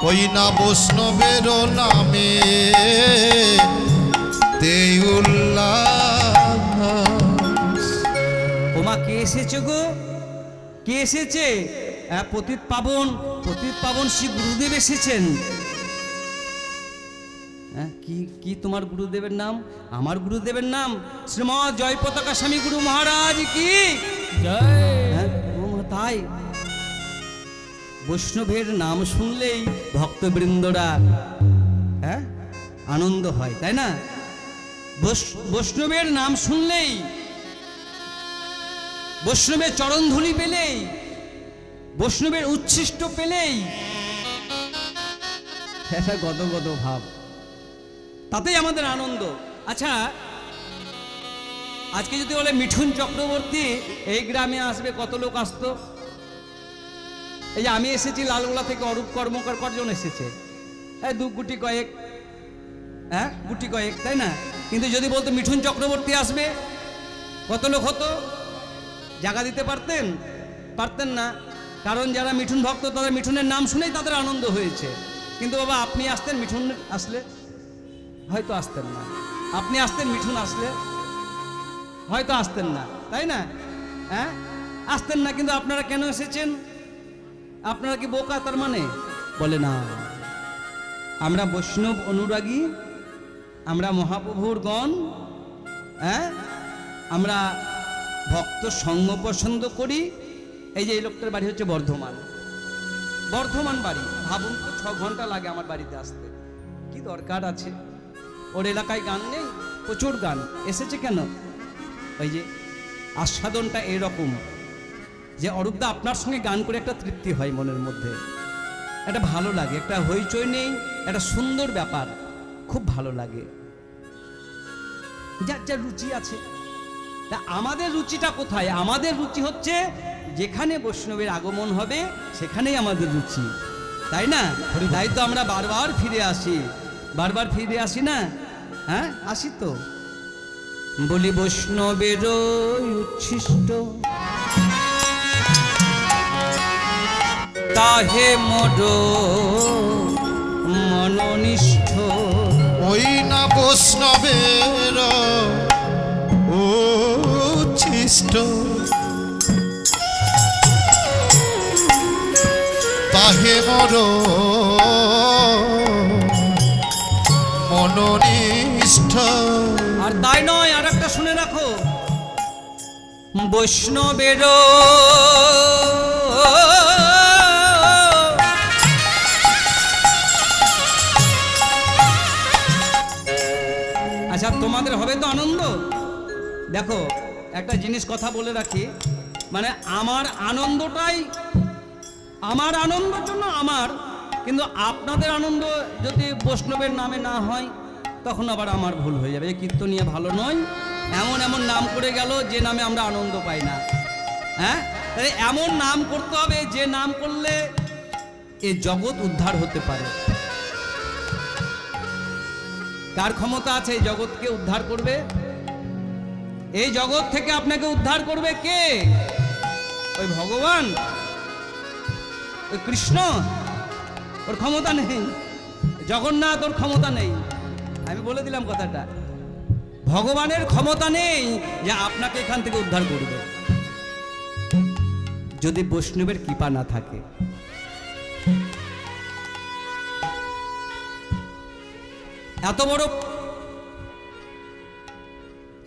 ওই না বৈষ্ণবের নামে উল্লাস। ওমা কে এসেছে গো, কে এসেছে? পতিত পাবন শ্রী গুরুদেব এসেছেন। কি কি তোমার গুরুদেবের নাম? আমার গুরুদেবের নাম শ্রীমৎ জয় পতাকা স্বামী গুরু মহারাজ কি জয়। তাই বৈষ্ণবের নাম শুনলেই ভক্তবৃন্দরা আনন্দ হয়, তাই না? বৈষ্ণবের নাম শুনলেই, বৈষ্ণবের চরণধূলি পেলেই, বৈষ্ণবের উচ্ছিষ্ট পেলেই একটা গদগদ ভাব, তাতেই আমাদের আনন্দ। আচ্ছা, আজকে যদি বলে মিঠুন চক্রবর্তী এই গ্রামে আসবে, কত লোক আসতো? এই যে আমি এসেছি লালগোলা থেকে, অরূপ কর্মকার কজন এসেছে? গুটি কয়েক, গুটি কয়েক, তাই না? কিন্তু যদি বলতো মিঠুন চক্রবর্তী আসবে, কত লোক হতো? জায়গা দিতে পারতেন? পারতেন না। কারণ যারা মিঠুন ভক্ত তাদের মিঠুনের নাম শুনেই তাদের আনন্দ হয়েছে। কিন্তু বাবা আপনি আসতেন, মিঠুন আসলে হয়তো আসতেন না। আপনি আসতেন, মিঠুন আসলে হয়তো আসতেন না, তাই না? আসতেন না। কিন্তু আপনারা কেন এসেছেন? আপনারা কি বোকা তার মানে? বলে না, আমরা বৈষ্ণব অনুরাগী, আমরা মহাপ্রভুর গণ, আমরা ভক্ত সঙ্গ পছন্দ করি। এই যে এই লোকটার বাড়ি হচ্ছে বর্ধমান, বর্ধমান বাড়ি। ভাবুন তো, 6 ঘন্টা লাগে আমার বাড়িতে আসতে। কি দরকার আছে? ওর এলাকায় গান নেই? প্রচুর গান। এসেছে কেন? ওই যে আস্বাদনটা এরকম যে অরূপদা আপনার সঙ্গে গান করে একটা তৃপ্তি হয় মনের মধ্যে, একটা ভালো লাগে, একটা হইচই নেই, একটা সুন্দর ব্যাপার, খুব ভালো লাগে। যার যার রুচি আছে। তা আমাদের রুচিটা কোথায়? আমাদের রুচি হচ্ছে যেখানে বৈষ্ণবের আগমন হবে সেখানেই আমাদের রুচি, তাই না? তাই তো আমরা বারবার ফিরে আসি, বারবার ফিরে আসি না? আসি তো। বলি বৈষ্ণবের উচ্ছিষ্ট তাহে মোর মননিষ্ঠ। ওই না বৈষ্ণবের উচ্ছিষ্ট তাহে মোর মননিষ্ঠ। আর তাই নয়, আর একটা শুনে রাখো, বৈষ্ণবের আচ্ছা তোমাদের হবে তো আনন্দ। দেখো একটা জিনিস কথা বলে রাখি, মানে আমার আনন্দটাই, আমার আনন্দের জন্য আমার, কিন্তু আপনাদের আনন্দ যদি বৈষ্ণবের নামে না হয় তখন আবার আমার ভুল হয়ে যাবে। কীর্তনিয়া ভালো নয়, এমন এমন নাম করে গেল যে নামে আমরা আনন্দ পাই না। তাই এমন নাম করতে হবে যে নাম করলে এ জগৎ উদ্ধার হতে পারে। কার ক্ষমতা আছে এই জগৎকে উদ্ধার করবে? এই জগৎ থেকে আপনাকে উদ্ধার করবে কে? ওই ভগবান, ওই কৃষ্ণ? ওর ক্ষমতা নেই। জগন্নাথ, ওর ক্ষমতা নেই। আমি বলে দিলাম কথাটা, ভগবানের ক্ষমতা নেই যে আপনাকে এখান থেকে উদ্ধার করবে, যদি বৈষ্ণবের কৃপা না থাকে।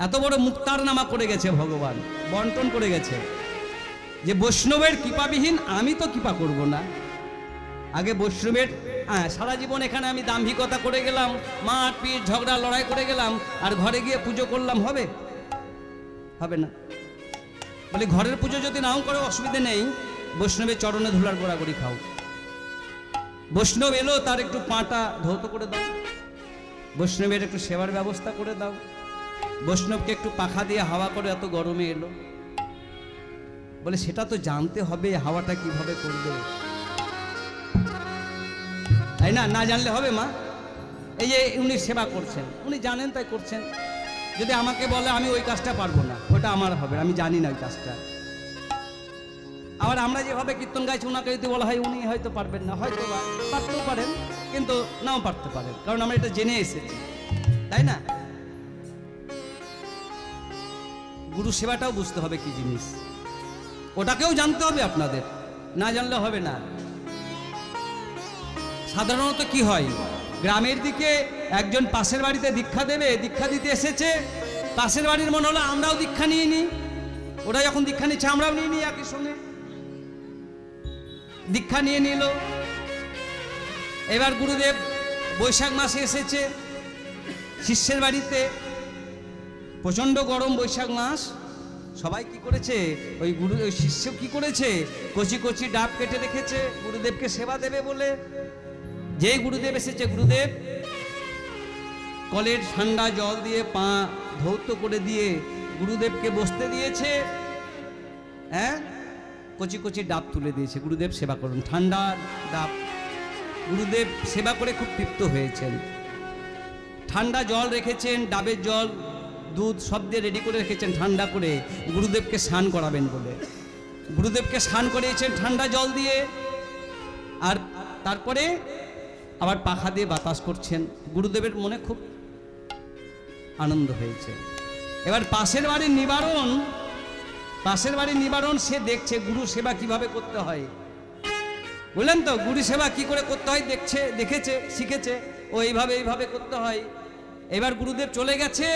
এত বড় মুক্তার নামা করে গেছে ভগবান, বন্টন করে গেছে যে বৈষ্ণবের কৃপাবিহীন আমি তো কৃপা করব না। আগে বৈষ্ণবের হ্যাঁ, সারা জীবন এখানে আমি দাম্ভিকতা করে গেলাম, মারপিট ঝগড়া লড়াই করে গেলাম, আর ঘরে গিয়ে পুজো করলাম, হবে? হবে না। বলে ঘরের পুজো যদি নাও করো অসুবিধে নেই, বৈষ্ণবের চরণে ধুলার গোড়াগড়ি খাও। বৈষ্ণব এলো, তার একটু পাটা ধৌত করে দাও, বৈষ্ণবের একটু সেবার ব্যবস্থা করে দাও, বৈষ্ণবকে একটু পাখা দিয়ে হাওয়া করে, এত গরমে এলো। বলে সেটা তো জানতে হবে, হাওয়াটা কিভাবে করবে, তাই না? না জানলে হবে মা? এই যে উনি সেবা করছেন, উনি জানেন তাই করছেন। যদি আমাকে বলে আমি ওই কাজটা পারবো না, ওটা আমার হবে, আমি জানি না ওই কাজটা। আবার আমরা যেভাবে কীর্তন গাইছি, ওনাকে যদি বলা হয় উনি হয়তো পারবেন না, হয়তো পারতেও পারেন, কিন্তু নাও পারতে পারেন, কারণ আমরা এটা জেনে এসেছি, তাই না? গুরু সেবাটাও বুঝতে হবে কি জিনিস, ওটাকেও জানতে হবে আপনাদের, না জানলে হবে না। সাধারণত কি হয়, গ্রামের দিকে একজন পাশের বাড়িতে দীক্ষা দেবে, দীক্ষা দিতে এসেছে, পাশের বাড়ির মনে হলো আমরাও দীক্ষা নিয়ে নিই, ওরা যখন দীক্ষা নিচ্ছে আমরাও নিয়ে নিই, একই সঙ্গে দীক্ষা নিয়ে নিল। এবার গুরুদেব বৈশাখ মাসে এসেছে শিষ্যের বাড়িতে, প্রচণ্ড গরম বৈশাখ মাস, সবাই কি করেছে, ওই শিষ্য কি করেছে, কচি কচি ডাব কেটে রেখেছে গুরুদেবকে সেবা দেবে বলে। যেই গুরুদেব এসেছে, গুরুদেব কলের ঠান্ডা জল দিয়ে পা ধৌত করে দিয়ে গুরুদেবকে বসতে দিয়েছে, হ্যাঁ, কচি কচি ডাব তুলে দিয়েছে, গুরুদেব সেবা করুন, ঠান্ডা ডাব। গুরুদেব সেবা করে খুব তৃপ্ত হয়েছেন, ঠান্ডা জল রেখেছেন, ডাবের জল দুধ সব দিয়ে রেডি করে রেখেছেন ঠান্ডা করে, গুরুদেবকে স্নান করাবেন বলে। গুরুদেবকে স্নান করিয়েছেন ঠান্ডা জল দিয়ে, আর তারপরে আবার পাখা দিয়ে বাতাস করছেন। গুরুদেবের মনে খুব আনন্দ হয়েছে। এবার পাশের বাড়ির নিবারণ সে দেখছে গুরু সেবা কিভাবে করতে হয়, বুঝলেন তো? গুরু সেবা কি করে করতে হয় দেখেছে, শিখেছে, ও এইভাবে করতে হয়। এবার গুরুদেব চলে গেছে,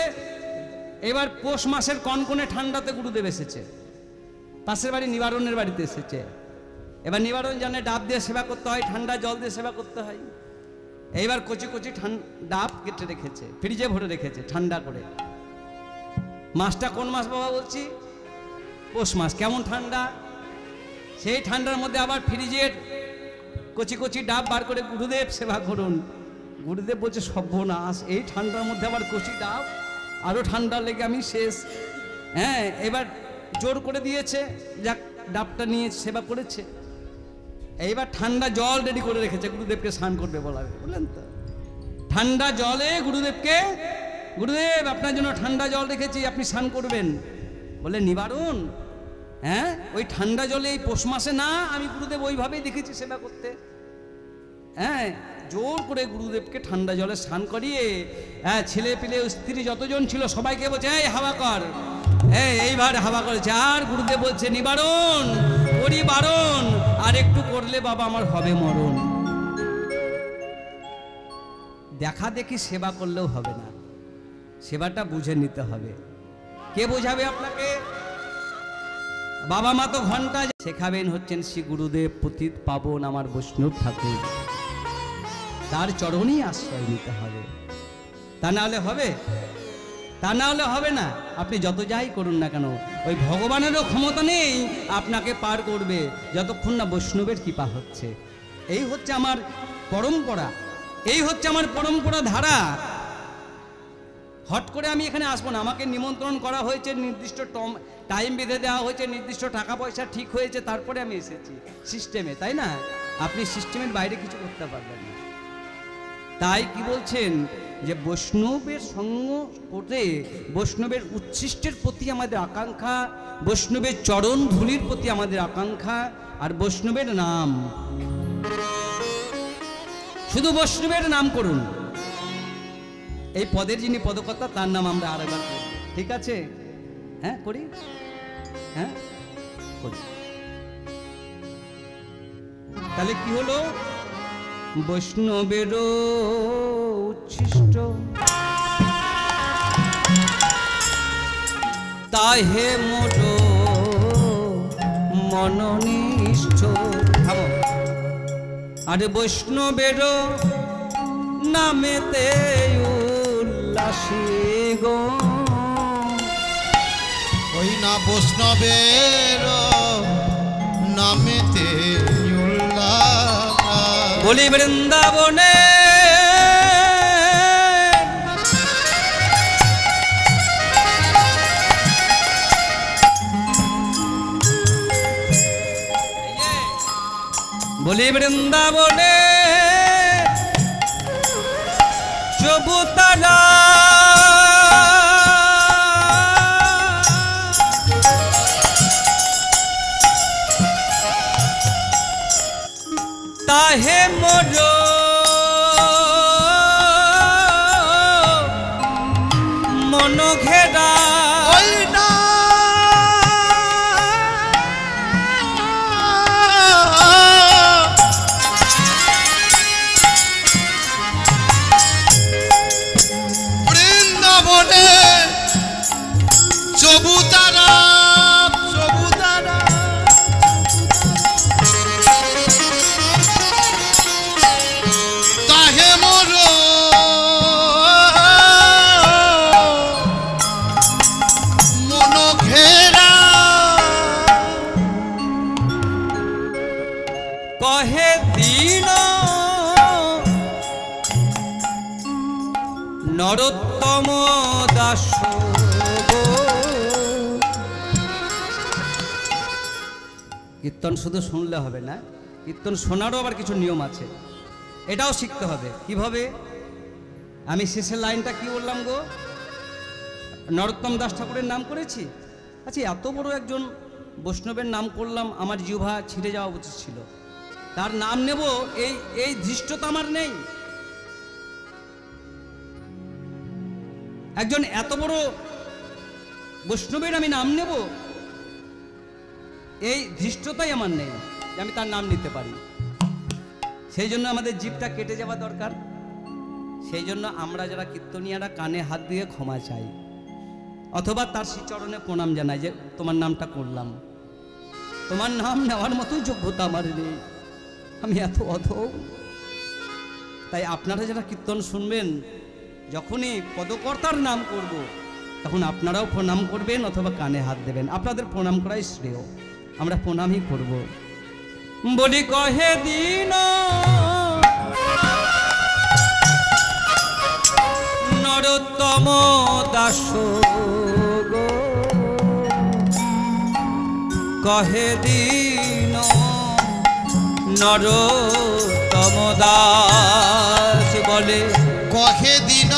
এবার পৌষ মাসের কনকনে ঠান্ডাতে গুরুদেব এসেছে, পাশের বাড়ি নিবারণের বাড়িতে এসেছে। এবার নিবারণ জানে ডাব দিয়ে সেবা করতে হয়, ঠান্ডা জল দিয়ে সেবা করতে হয়। এইবার কচি কচি ডাব কেটে রেখেছে, ফ্রিজে ভরে রেখেছে ঠান্ডা করে। মাসটা কোন মাস বাবা বলছি? পৌষ মাস। কেমন ঠান্ডা, সেই ঠান্ডার মধ্যে আবার ফ্রিজের কচি কচি ডাব বার করে গুরুদেব সেবা করুন। গুরুদেব বলছে সর্বনাশ, এই ঠান্ডার মধ্যে আবার কচি ডাব, আরও ঠান্ডা লেগে আমি শেষ। হ্যাঁ, এবার জোর করে দিয়েছে, যাক ডাবটা নিয়ে সেবা করেছে। এইবার ঠান্ডা জল রেডি করে রেখেছে, গুরুদেবকে স্নান করবে বলা, বুঝলেন তো? ঠান্ডা জলে গুরুদেবকে, গুরুদেব আপনার জন্য ঠান্ডা জল রেখেছি, আপনি স্নান করবেন। বলে নিবারণ, হ্যাঁ ওই ঠান্ডা জলে এই পৌষ মাসে না, আমি গুরুদেব ওইভাবেই দেখেছি সেবা করতে। হ্যাঁ, জোর করে গুরুদেবকে ঠান্ডা জলে স্নান করিয়ে, হ্যাঁ, ছেলে পেলে স্ত্রী যতজন ছিল সবাইকে বলছে এই হাওয়া কর, এইবার হাওয়া করেছে। আর গুরুদেব বলছে নিবারণ করি বারণ, আর একটু করলে বাবা আমার হবে মরণ। দেখা দেখি সেবা করলেও হবে না, সেবাটা বুঝে নিতে হবে। কে বোঝাবে আপনাকে? বাবা মা তো ঘন্টা শেখাবেন, হচ্ছেন শ্রী গুরুদেব পতিত পাবন আমার বৈষ্ণব ঠাকুর, তার চরণেই আশ্রয় নিতে হবে। তা না হলে হবে? তা না হলে হবে না। আপনি যত যাই করুন না কেন, ওই ভগবানেরও ক্ষমতা নেই আপনাকে পার করবে যতক্ষণ না বৈষ্ণবের কৃপা হচ্ছে। এই হচ্ছে আমার পরম্পরা, এই হচ্ছে আমার পরম্পরা ধারা। হট করে আমি এখানে আসবো না, আমাকে নিমন্ত্রণ করা হয়েছে, নির্দিষ্ট টাইম বেঁধে দেওয়া হয়েছে, নির্দিষ্ট টাকা পয়সা ঠিক হয়েছে, তারপরে আমি এসেছি সিস্টেমে, তাই না? আপনি সিস্টেমের বাইরে কিছু করতে পারবেন না। তাই কি বলছেন যে বৈষ্ণবের সঙ্গ করে বৈষ্ণবের উচ্ছিষ্টের প্রতি আমাদের আকাঙ্ক্ষা, বৈষ্ণবের চরণ ধুলির প্রতি আমাদের আকাঙ্ক্ষা, আর বৈষ্ণবের নাম, শুধু বৈষ্ণবের নাম করুন। এই পদের যিনি পদকর্তা তার নাম আমরা আরেকবার করি, ঠিক আছে? হ্যাঁ করি, হ্যাঁ করি। তাহলে কি হলো? বৈষ্ণবের উচ্ছিষ্ট তাহে মোর মননিষ্ঠ। আরে বৈষ্ণবের নামেতে উল্লাসী গো, ওই না বৈষ্ণবের নামেতে উল্লাস। বলি বৃন্দাবনে বলি বৃন্দাবনে চবুতারা তাহে মোর মন ঘেরা ওই না বৃন্দাবনে চবুতারা চবুতারা তাহে মোর মন ঘেরা। কহে দিন নরোত্তম দাস গো। কীর্তন শুধু শুনলে হবে না, কীর্তন শোনারও আবার কিছু নিয়ম আছে, এটাও শিখতে হবে। কিভাবে? আমি শেষের লাইনটা কি বললাম গো? নরোত্তম দাস ঠাকুরের নাম করেছি। আচ্ছা, এত বড় একজন বৈষ্ণবের নাম করলাম, আমার জিহ্বা ছিঁড়ে যাওয়া উচিত ছিল। তার নাম নেব এই ধৃষ্টতা আমার নেই। একজন এত বড় বৈষ্ণবের আমি নাম নেব, এই ধৃষ্টতাই আমার নেই যে আমি তার নাম নিতে পারি। সেই জন্য আমাদের জিভটা কেটে যাওয়া দরকার। সেই জন্য আমরা যারা কীর্তনিয়ারা কানে হাত দিয়ে ক্ষমা চাই, অথবা তার শ্রীচরণে প্রণাম জানাই যে তোমার নামটা করলাম, তোমার নাম নেওয়ার মতো যোগ্যতা আমার নেই, আমি এত অধম। তাই আপনারা যারা কীর্তন শুনবেন, যখনই পদকর্তার নাম করব, তখন আপনারাও প্রণাম করবেন অথবা কানে হাত দেবেন। আপনাদের প্রণাম করাই শ্রেয়, আমরা প্রণামই করব। বলি কহে দিন নরোত্তম দাস গো, কহে দিন নরোত্তম দাস বলে কহে দিন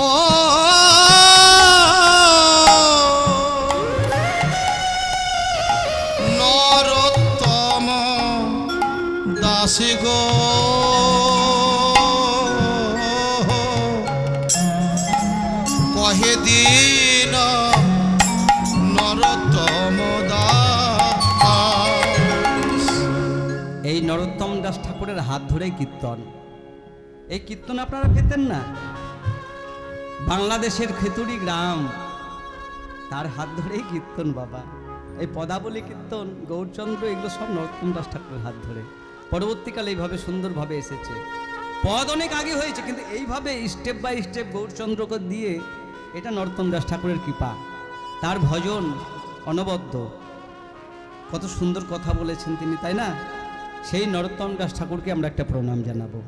ও নরোত্তম দাস গো, কহে দিন নরোত্তম দাস। এই নরোত্তম দাস ঠাকুরের হাত ধরেই কীর্তন। এই কীর্তন আপনারা পেতেন না? বাংলাদেশের খেতুড়ি গ্রাম, তার হাত ধরেই কীর্তন বাবা। এই পদাবলী কীর্তন, গৌরচন্দ্র, এগুলো সব নরোত্তম দাস ঠাকুরের হাত ধরে। পরবর্তীকালে এইভাবে সুন্দরভাবে এসেছে। পদ অনেক আগে হয়েছে, কিন্তু এইভাবে স্টেপ বাই স্টেপ গৌরচন্দ্রকে দিয়ে, এটা নরোত্তম দাস ঠাকুরের কৃপা। তার ভজন অনবদ্য, কত সুন্দর কথা বলেছেন তিনি, তাই না? সেই নরোত্তম দাস ঠাকুরকে আমরা একটা প্রণাম জানাবো।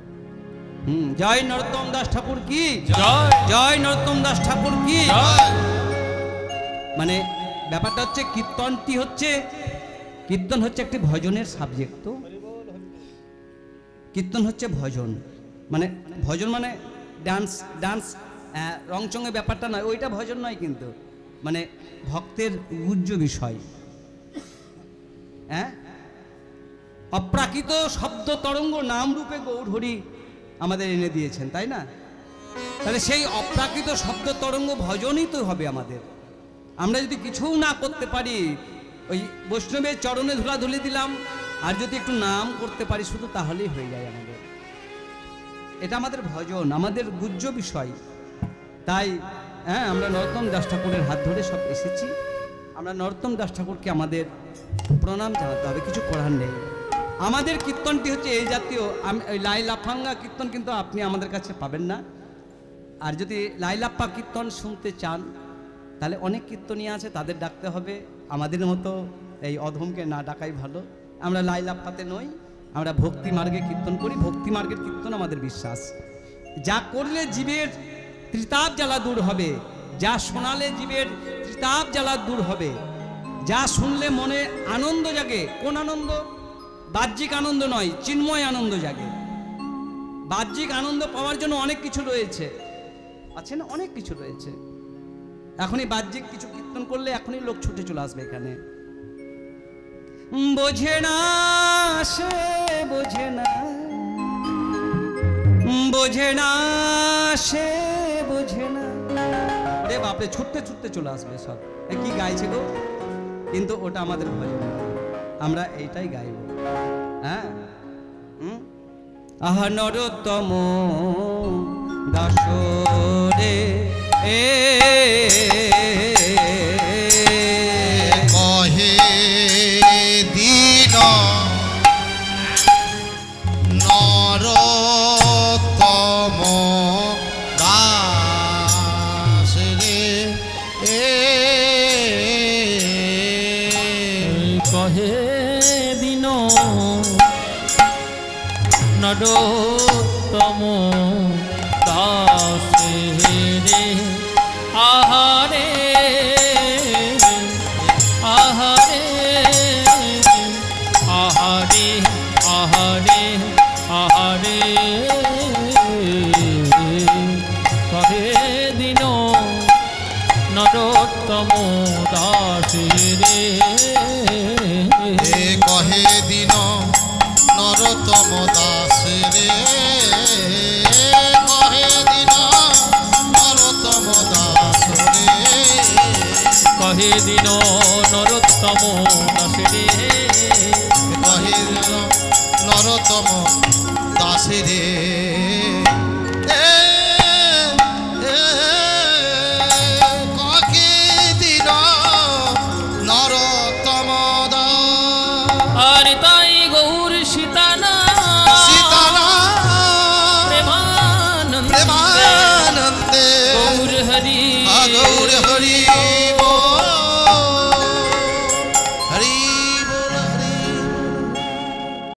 জয় নরোত্তম দাস ঠাকুর কি জয়, জয় নরোত্তম দাস ঠাকুর কি জয়। মানে ব্যাপারটা হচ্ছে, কীর্তন হচ্ছে একটি ভজনের সাবজেক্ট। তো কীর্তন হচ্ছে ভজন, মানে ভজন মানে ডান্স রংচঙে ব্যাপারটা নয়, ওইটা ভজন নয়, কিন্তু মানে ভক্তের গুহ্য বিষয়। হ্যাঁ, অপ্রাকৃত শব্দ তরঙ্গ নাম রূপে গৌর হরি আমাদের এনে দিয়েছেন, তাই না? তাহলে সেই অপ্রাকৃত শব্দ তরঙ্গ ভজনই তো হবে আমাদের। আমরা যদি কিছুও না করতে পারি, ওই বৈষ্ণবের চরণে ধুলাধুলি দিলাম, আর যদি একটু নাম করতে পারি শুধু, তাহলেই হয়ে যায় আমাদের। এটা আমাদের ভজন, আমাদের গুহ্য বিষয়। তাই হ্যাঁ, আমরা নরোত্তম দাস ঠাকুরের হাত ধরে সব এসেছি। আমরা নরোত্তম দাস ঠাকুরকে আমাদের প্রণাম জানাতে হবে, কিছু করার নেই। আমাদের কীর্তনটি হচ্ছে এই জাতীয়, ওই লাইলাফাঙ্গা কীর্তন কিন্তু আপনি আমাদের কাছে পাবেন না। আর যদি লাইলাপ্পা কীর্তন শুনতে চান তাহলে অনেক কীর্তনীয় আছে, তাদের ডাকতে হবে। আমাদের মতো এই অধমকে না ডাকাই ভালো। আমরা লাইলাপ্পাতে নই, আমরা ভক্তি মার্গে কীর্তন করি। ভক্তি মার্গের কীর্তন আমাদের বিশ্বাস। যা করলে জীবের ত্রিতাপ জ্বালা দূর হবে, যা শোনালে জীবের ত্রিতাপ জ্বালা দূর হবে, যা শুনলে মনে আনন্দ জাগে। কোন আনন্দ? বাহ্যিক আনন্দ নয়, চিন্ময় আনন্দ জাগে। বাহ্যিক আনন্দ পাওয়ার জন্য অনেক কিছু রয়েছে, আছে না? অনেক কিছু রয়েছে। এখনই বাহ্যিক কিছু কীর্তন করলে এখনই লোক ছুটে চলে আসবে এখানে। বোঝে না সে বোঝে না, বোঝে না সে বোঝে না। রে বাপরে, ছুটতে ছুটতে চলে আসবে সব। কি গাইছে গো? কিন্তু ওটা আমাদের ভজন, আমরা এইটাই গাইব। হ্যাঁ, আহা নরোত্তম দাস রে কহে দিন নরোত্তম দাস রে কহে দিন নরোত্তম দাস রে আহারে আহারে আহারে আহারে আহারে কহে দিন নরোত্তম দাস রে কহে দিন নরোত্তম দাস রে কহে দিন নরোত্তম দাস রে কহে দিন নরোত্তম দাস রে কহে দিন নরোত্তম দাস রে কহে দিন নরোত্তম দাস আর তাই গৌর সীতানা সীতারা প্রেমানন্দে প্রেমানন্দে গৌর হরি গৌর হরি